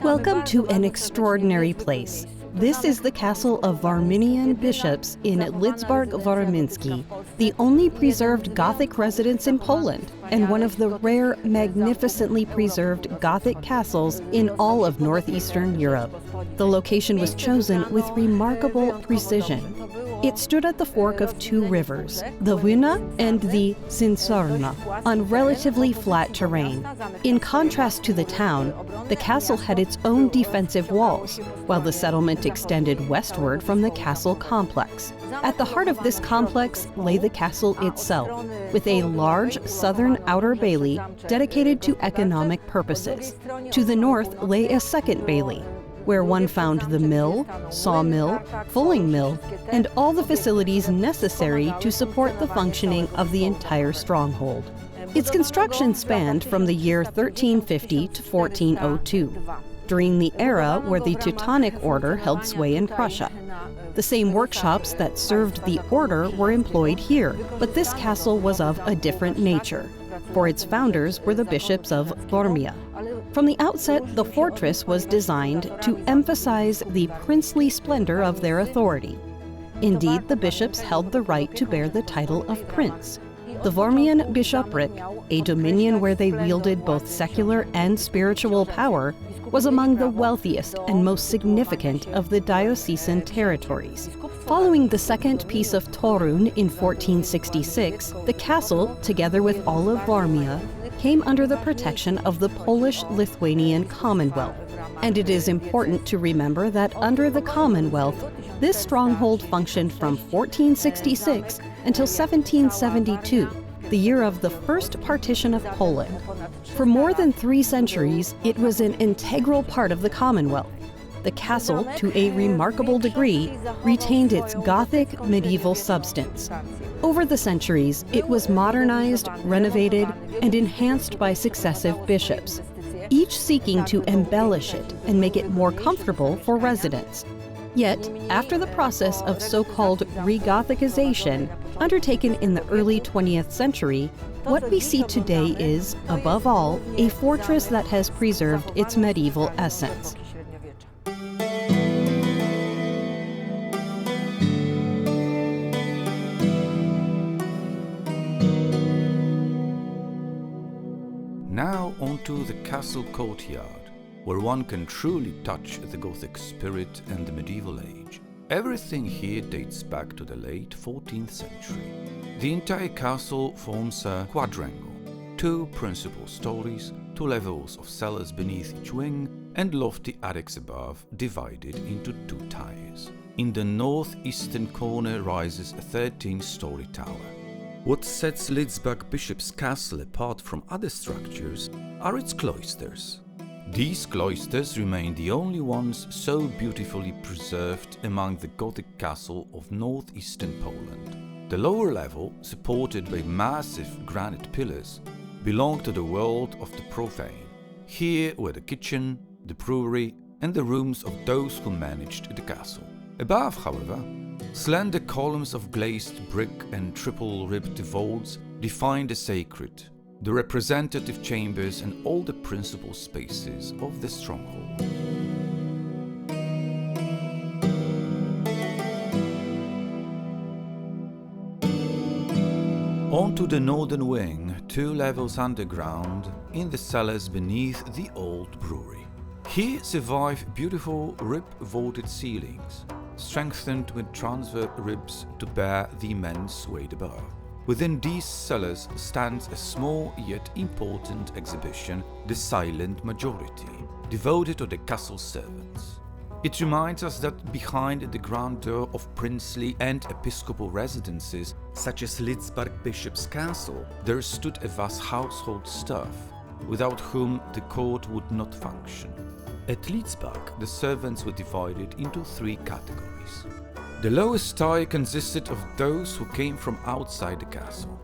Welcome to an extraordinary place. This is the castle of Warmian bishops in Lidzbark Warmiński, the only preserved Gothic residence in Poland, and one of the rare, magnificently preserved Gothic castles in all of northeastern Europe. The location was chosen with remarkable precision. It stood at the fork of two rivers, the Wyna and the Sinsarna, on relatively flat terrain. In contrast to the town, the castle had its own defensive walls, while the settlement extended westward from the castle complex. At the heart of this complex lay the castle itself, with a large southern outer bailey dedicated to economic purposes. To the north lay a second bailey, where one found the mill, sawmill, fulling mill, and all the facilities necessary to support the functioning of the entire stronghold. Its construction spanned from the year 1350 to 1402, during the era where the Teutonic Order held sway in Prussia. The same workshops that served the order were employed here, but this castle was of a different nature, for its founders were the bishops of Warmia. From the outset, the fortress was designed to emphasize the princely splendor of their authority. Indeed, the bishops held the right to bear the title of prince. The Warmian bishopric, a dominion where they wielded both secular and spiritual power, was among the wealthiest and most significant of the diocesan territories. Following the Second Peace of Torun in 1466, the castle, together with all of Warmia, came under the protection of the Polish-Lithuanian Commonwealth. And it is important to remember that under the Commonwealth, this stronghold functioned from 1466 until 1772, the year of the first partition of Poland. For more than 3 centuries, it was an integral part of the Commonwealth. The castle, to a remarkable degree, retained its Gothic medieval substance. Over the centuries, it was modernized, renovated, and enhanced by successive bishops, each seeking to embellish it and make it more comfortable for residents. Yet, after the process of so-called re-Gothicization undertaken in the early 20th century, what we see today is, above all, a fortress that has preserved its medieval essence. Now onto the castle courtyard, where one can truly touch the Gothic spirit and the medieval age. Everything here dates back to the late 14th century. The entire castle forms a quadrangle, 2 principal stories, 2 levels of cellars beneath each wing, and lofty attics above, divided into 2 tiers. In the northeastern corner rises a 13-story tower. What sets Lidzbark Bishop's Castle apart from other structures are its cloisters. These cloisters remain the only ones so beautifully preserved among the Gothic castle of northeastern Poland. The lower level, supported by massive granite pillars, belong to the world of the profane. Here were the kitchen, the brewery, and the rooms of those who managed the castle. Above, however, slender columns of glazed brick and triple-ribbed vaults define the sacred, the representative chambers, and all the principal spaces of the stronghold. Onto the northern wing, 2 levels underground, in the cellars beneath the old brewery. Here survive beautiful rib-vaulted ceilings, strengthened with transverse ribs to bear the immense weight above. Within these cellars stands a small yet important exhibition, The Silent Majority, devoted to the castle servants. It reminds us that behind the grandeur of princely and episcopal residences, such as Lidzbark Bishop's Castle, there stood a vast household staff, without whom the court would not function. At Lidzbark, the servants were divided into 3 categories. The lowest tier consisted of those who came from outside the castle.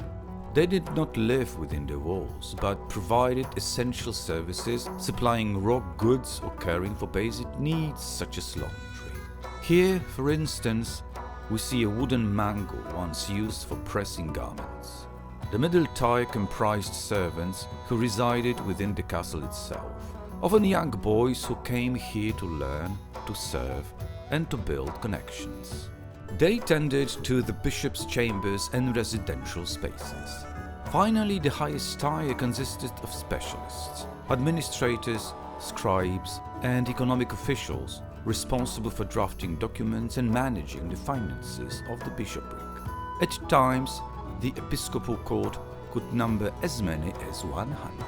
They did not live within the walls, but provided essential services, supplying raw goods or caring for basic needs such as laundry. Here, for instance, we see a wooden mangle once used for pressing garments. The middle tier comprised servants who resided within the castle itself. often young boys who came here to learn, to serve, and to build connections. They tended to the bishop's chambers and residential spaces. Finally, the highest tier consisted of specialists, administrators, scribes, and economic officials responsible for drafting documents and managing the finances of the bishopric. At times, the episcopal court could number as many as 100.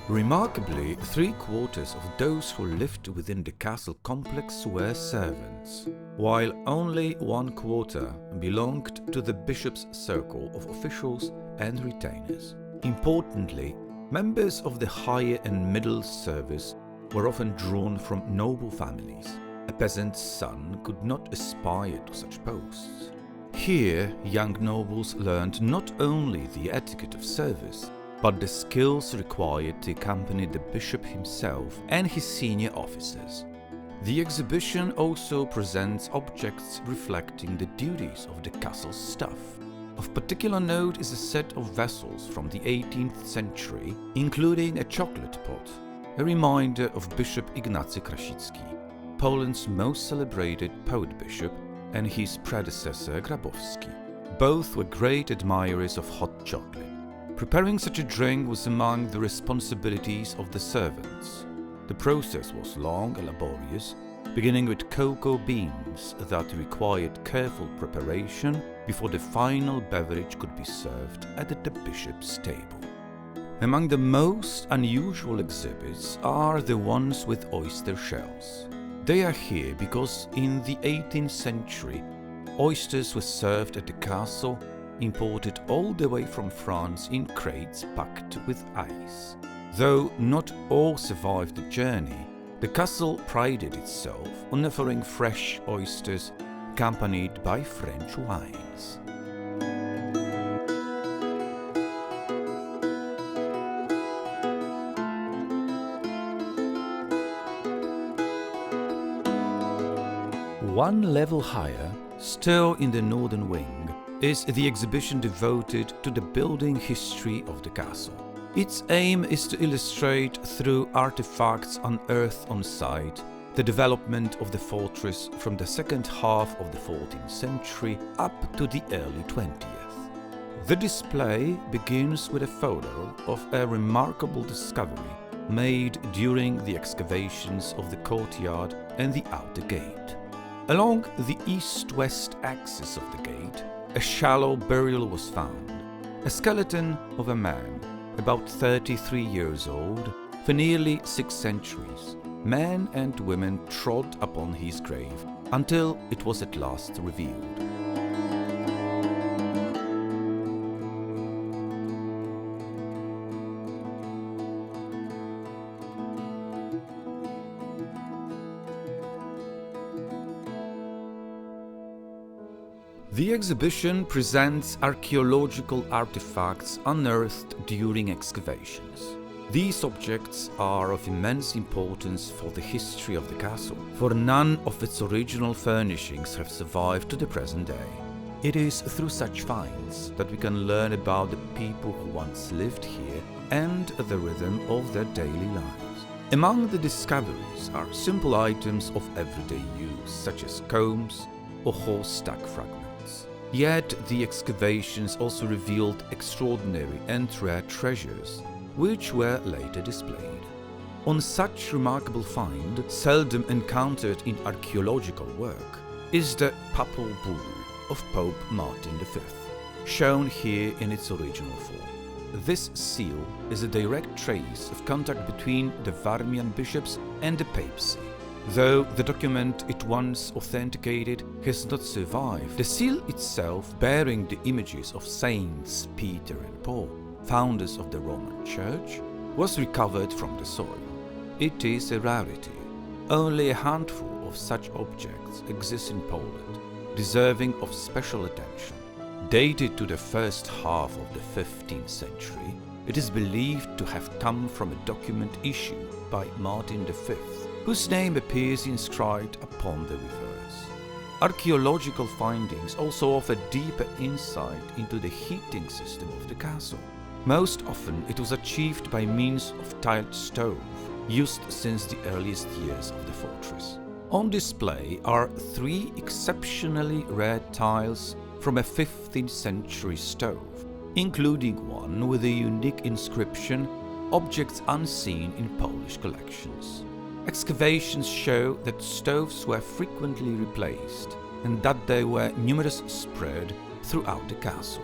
Remarkably, 3/4 of those who lived within the castle complex were servants, while only 1/4 belonged to the bishop's circle of officials and retainers. Importantly, members of the higher and middle service were often drawn from noble families. A peasant's son could not aspire to such posts. Here, young nobles learned not only the etiquette of service, but the skills required to accompany the bishop himself and his senior officers. The exhibition also presents objects reflecting the duties of the castle's staff. Of particular note is a set of vessels from the 18th century, including a chocolate pot, a reminder of Bishop Ignacy Krasicki, Poland's most celebrated poet-bishop, and his predecessor Grabowski. Both were great admirers of hot chocolate. Preparing such a drink was among the responsibilities of the servants. The process was long and laborious, beginning with cocoa beans that required careful preparation before the final beverage could be served at the bishop's table. Among the most unusual exhibits are the ones with oyster shells. They are here because in the 18th century, oysters were served at the castle, imported all the way from France in crates packed with ice. Though not all survived the journey, the castle prided itself on offering fresh oysters accompanied by French wines. One level higher, still in the northern wing, is the exhibition devoted to the building history of the castle. Its aim is to illustrate through artifacts unearthed on site the development of the fortress from the second half of the 14th century up to the early 20th. The display begins with a photo of a remarkable discovery made during the excavations of the courtyard and the outer gate. Along the east-west axis of the gate, a shallow burial was found, a skeleton of a man, about 33 years old, for nearly 6 centuries. Men and women trod upon his grave until it was at last revealed. The exhibition presents archaeological artifacts unearthed during excavations. These objects are of immense importance for the history of the castle, for none of its original furnishings have survived to the present day. It is through such finds that we can learn about the people who once lived here and the rhythm of their daily lives. Among the discoveries are simple items of everyday use, such as combs or horse stack fragments. Yet the excavations also revealed extraordinary and rare treasures, which were later displayed. On such remarkable find, seldom encountered in archaeological work, is the papal bull of Pope Martin V, shown here in its original form. This seal is a direct trace of contact between the Warmian bishops and the papacy. Though the document it once authenticated has not survived, the seal itself, bearing the images of Saints Peter and Paul, founders of the Roman Church, was recovered from the soil. It is a rarity. Only a handful of such objects exist in Poland, deserving of special attention. Dated to the first half of the 15th century, it is believed to have come from a document issued by Martin V, whose name appears inscribed upon the reverse. Archaeological findings also offer deeper insight into the heating system of the castle. Most often it was achieved by means of tiled stove, used since the earliest years of the fortress. On display are 3 exceptionally rare tiles from a 15th century stove, including one with a unique inscription, "Objects unseen in Polish collections." Excavations show that stoves were frequently replaced and that they were numerous spread throughout the castle.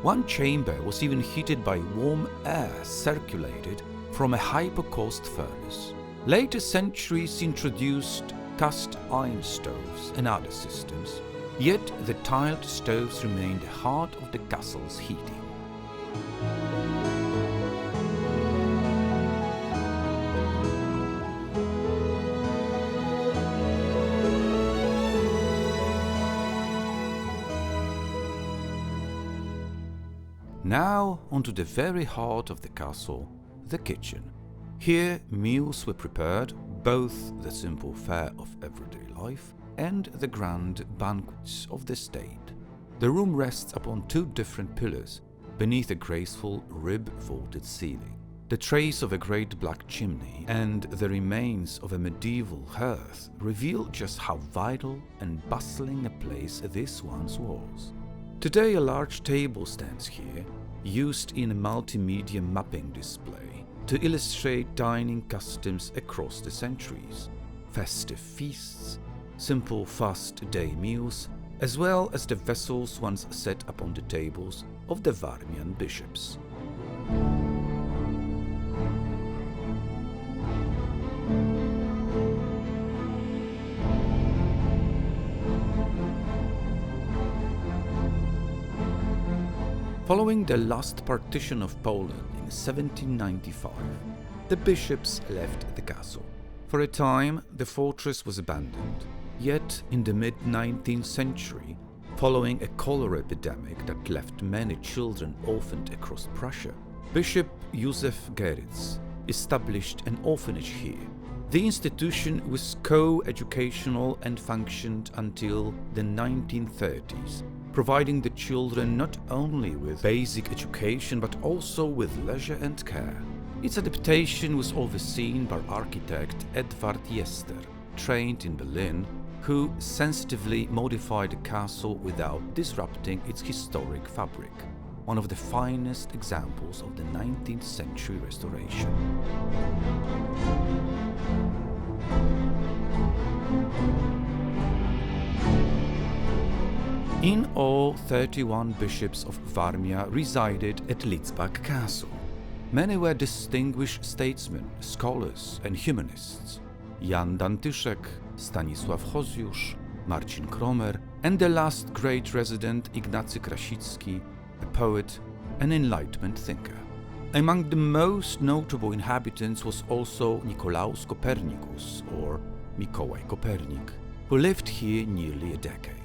One chamber was even heated by warm air circulated from a hypocaust furnace. Later centuries introduced cast iron stoves and other systems, yet the tiled stoves remained the heart of the castle's heating. Now onto the very heart of the castle, the kitchen. Here meals were prepared, both the simple fare of everyday life and the grand banquets of the state. The room rests upon 2 different pillars beneath a graceful rib-vaulted ceiling. The trace of a great black chimney and the remains of a medieval hearth reveal just how vital and bustling a place this once was. Today a large table stands here, used in a multimedia mapping display to illustrate dining customs across the centuries, festive feasts, simple fast day meals, as well as the vessels once set upon the tables of the Warmian bishops. Following the last partition of Poland in 1795, the bishops left the castle. For a time, the fortress was abandoned. Yet, in the mid-19th century, following a cholera epidemic that left many children orphaned across Prussia, Bishop Józef Geritz established an orphanage here. The institution was co-educational and functioned until the 1930s, providing the children not only with basic education but also with leisure and care. Its adaptation was overseen by architect Edward Jester, trained in Berlin, who sensitively modified the castle without disrupting its historic fabric, one of the finest examples of the 19th century restoration. In all, 31 bishops of Warmia resided at Lidzbark Castle. Many were distinguished statesmen, scholars and humanists. Jan Dantyszek, Stanisław Hozjusz, Marcin Kromer, and the last great resident Ignacy Krasicki, a poet and Enlightenment thinker. Among the most notable inhabitants was also Nicolaus Copernicus, or Mikołaj Kopernik, who lived here nearly a decade.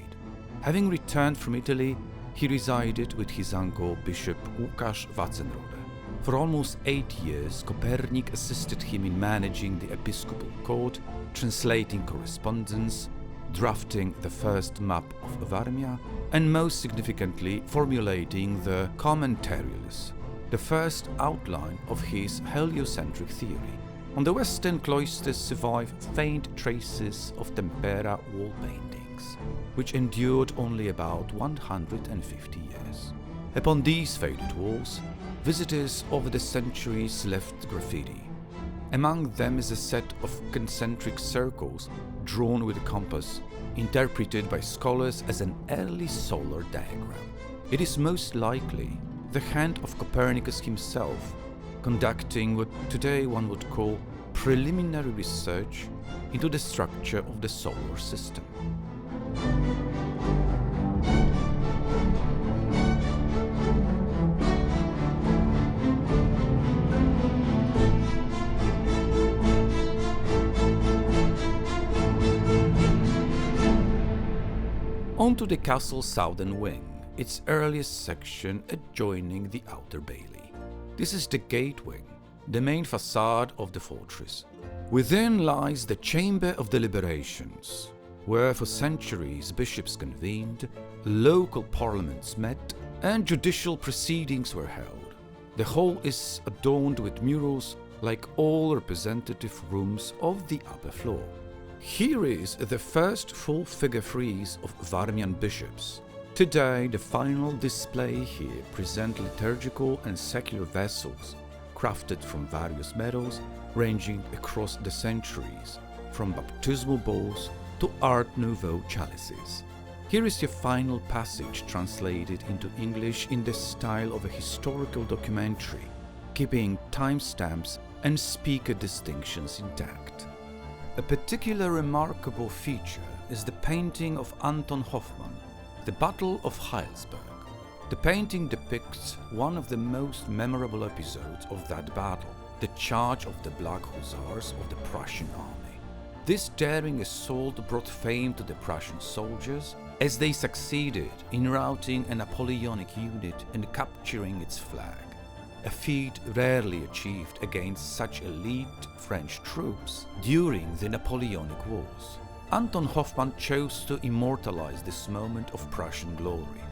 Having returned from Italy, he resided with his uncle Bishop Łukasz Wacenrode. For almost 8 years, Kopernik assisted him in managing the episcopal court, translating correspondence, drafting the first map of Warmia, and most significantly, formulating the Commentarials, the first outline of his heliocentric theory. On the western cloisters survive faint traces of tempera wall paintings, which endured only about 150 years. Upon these faded walls, visitors over the centuries left graffiti. Among them is a set of concentric circles drawn with a compass, interpreted by scholars as an early solar diagram. It is most likely the hand of Copernicus himself, conducting what today one would call preliminary research into the structure of the solar system. Onto the castle's southern wing, its earliest section adjoining the outer bailey. This is the gate wing, the main facade of the fortress. Within lies the Chamber of Deliberations, where for centuries bishops convened, local parliaments met, and judicial proceedings were held. The hall is adorned with murals like all representative rooms of the upper floor. Here is the first full figure frieze of Warmian bishops. Today, the final display here present liturgical and secular vessels, crafted from various metals, ranging across the centuries, from baptismal bowls to Art Nouveau chalices. Here is your final passage translated into English in the style of a historical documentary, keeping timestamps and speaker distinctions intact. A particular remarkable feature is the painting of Anton Hoffmann, The Battle of Heilsberg. The painting depicts one of the most memorable episodes of that battle, the charge of the Black Hussars of the Prussian army. This daring assault brought fame to the Prussian soldiers as they succeeded in routing a Napoleonic unit and capturing its flag, a feat rarely achieved against such elite French troops during the Napoleonic Wars. Anton Hoffmann chose to immortalize this moment of Prussian glory.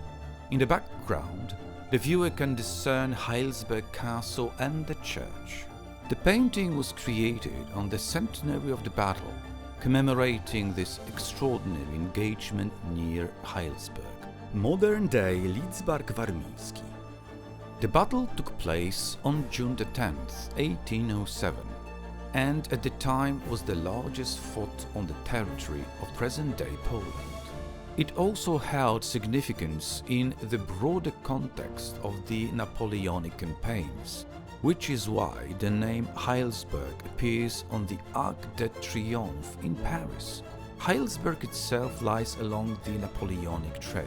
In the background, the viewer can discern Heilsberg Castle and the church. The painting was created on the centenary of the battle, commemorating this extraordinary engagement near Heilsberg. Modern-day Lidzbark Warmiński. The battle took place on June 10th, 1807, and at the time was the largest fought on the territory of present-day Poland. It also held significance in the broader context of the Napoleonic campaigns, which is why the name Heilsberg appears on the Arc de Triomphe in Paris. Heilsberg itself lies along the Napoleonic Trail.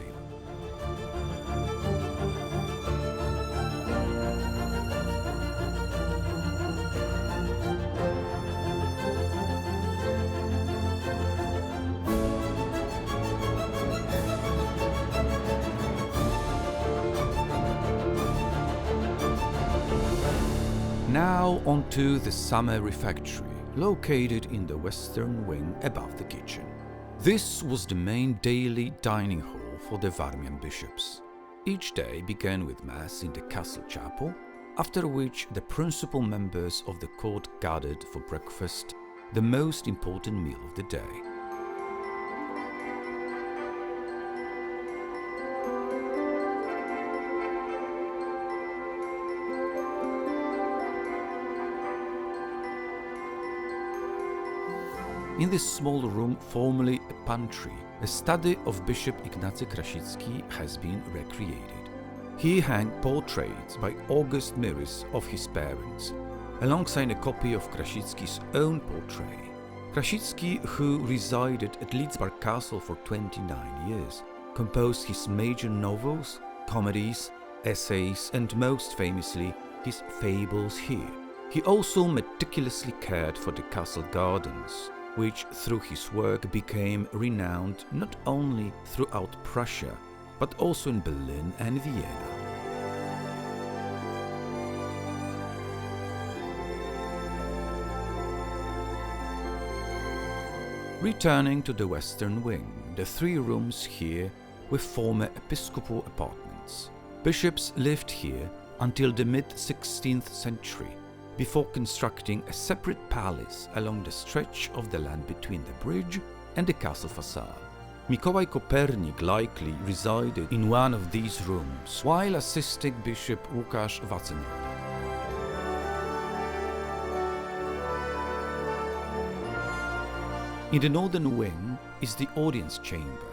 Now onto the summer refectory, located in the western wing above the kitchen. This was the main daily dining hall for the Warmian bishops. Each day began with Mass in the castle chapel, after which the principal members of the court gathered for breakfast, the most important meal of the day. In this small room, formerly a pantry, a study of Bishop Ignacy Krasicki has been recreated. Here hang portraits by August Mirys of his parents, alongside a copy of Krasicki's own portrait. Krasicki, who resided at Lidzbark Castle for 29 years, composed his major novels, comedies, essays, and most famously, his fables here. He also meticulously cared for the castle gardens, which through his work became renowned not only throughout Prussia, but also in Berlin and Vienna. Returning to the western wing, the three rooms here were former episcopal apartments. Bishops lived here until the mid-16th century, before constructing a separate palace along the stretch of the land between the bridge and the castle facade. Nicolaus Copernicus likely resided in one of these rooms, while assisting Bishop Łukasz Wacenioł. In the northern wing is the audience chamber,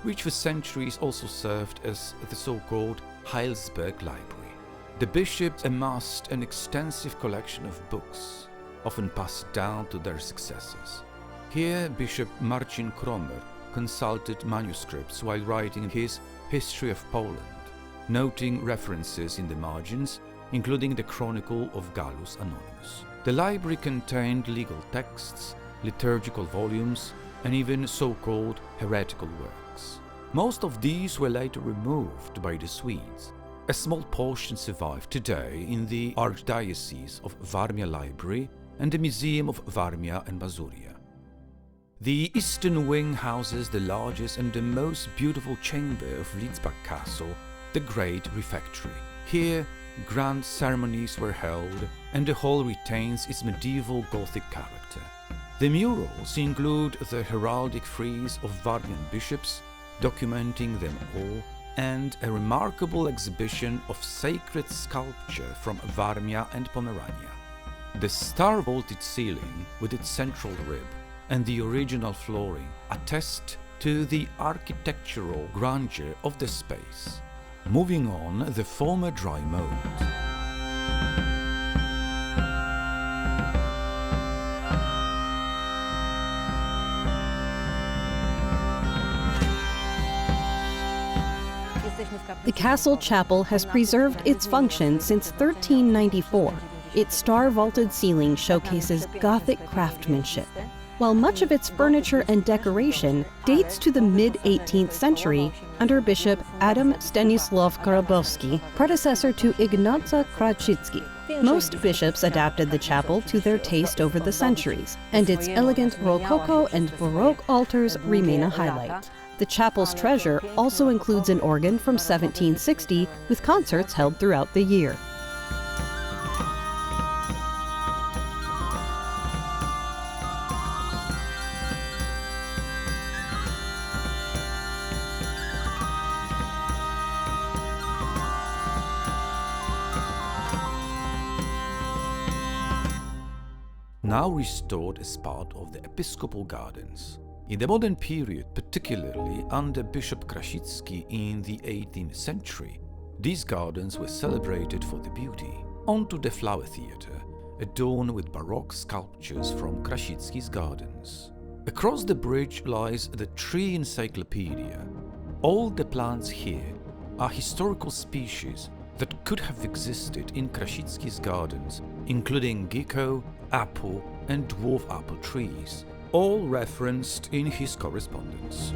which for centuries also served as the so-called Heilsberg Library. The bishops amassed an extensive collection of books, often passed down to their successors. Here, Bishop Marcin Kromer consulted manuscripts while writing his History of Poland, noting references in the margins, including the Chronicle of Gallus Anonymus. The library contained legal texts, liturgical volumes, and even so-called heretical works. Most of these were later removed by the Swedes. A small portion survive today in the Archdiocese of Warmia Library and the Museum of Warmia and Mazuria. The eastern wing houses the largest and the most beautiful chamber of Lidzbark Castle, the Great Refectory. Here, grand ceremonies were held, and the hall retains its medieval Gothic character. The murals include the heraldic frieze of Warmian bishops, documenting them all, and a remarkable exhibition of sacred sculpture from Warmia and Pomerania. The star-vaulted ceiling with its central rib and the original flooring attest to the architectural grandeur of the space. Moving on, the former dry moat. The castle chapel has preserved its function since 1394. Its star-vaulted ceiling showcases Gothic craftsmanship, while much of its furniture and decoration dates to the mid-18th century under Bishop Adam Stanisław Grabowski, predecessor to Ignacy Krasicki. Most bishops adapted the chapel to their taste over the centuries, and its elegant Rococo and Baroque altars remain a highlight. The chapel's treasure also includes an organ from 1760 with concerts held throughout the year. Now restored as part of the episcopal gardens. In the modern period, particularly under Bishop Krasicki in the 18th century, these gardens were celebrated for their beauty. Onto the flower theatre, adorned with Baroque sculptures from Krasicki's gardens. Across the bridge lies the Tree Encyclopedia. All the plants here are historical species that could have existed in Krasicki's gardens, including gecko, apple and dwarf apple trees, all referenced in his correspondence.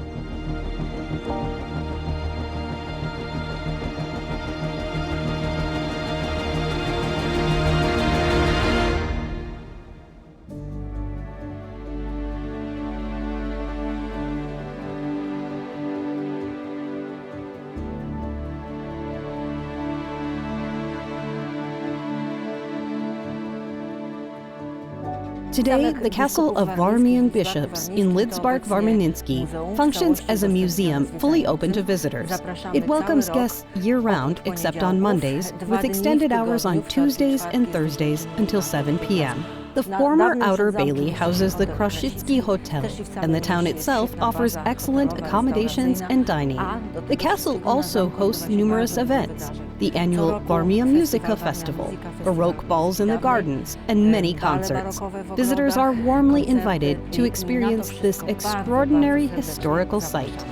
Today, the Castle of Warmian Bishops in Lidzbark Warmiński functions as a museum fully open to visitors. It welcomes guests year-round except on Mondays, with extended hours on Tuesdays and Thursdays until 7 p.m. The former Outer Bailey houses the Krasicki Hotel, and the town itself offers excellent accommodations and dining. The castle also hosts numerous events: the annual Warmian Musica Festival, Baroque balls in the gardens, and many concerts. Visitors are warmly invited to experience this extraordinary historical site.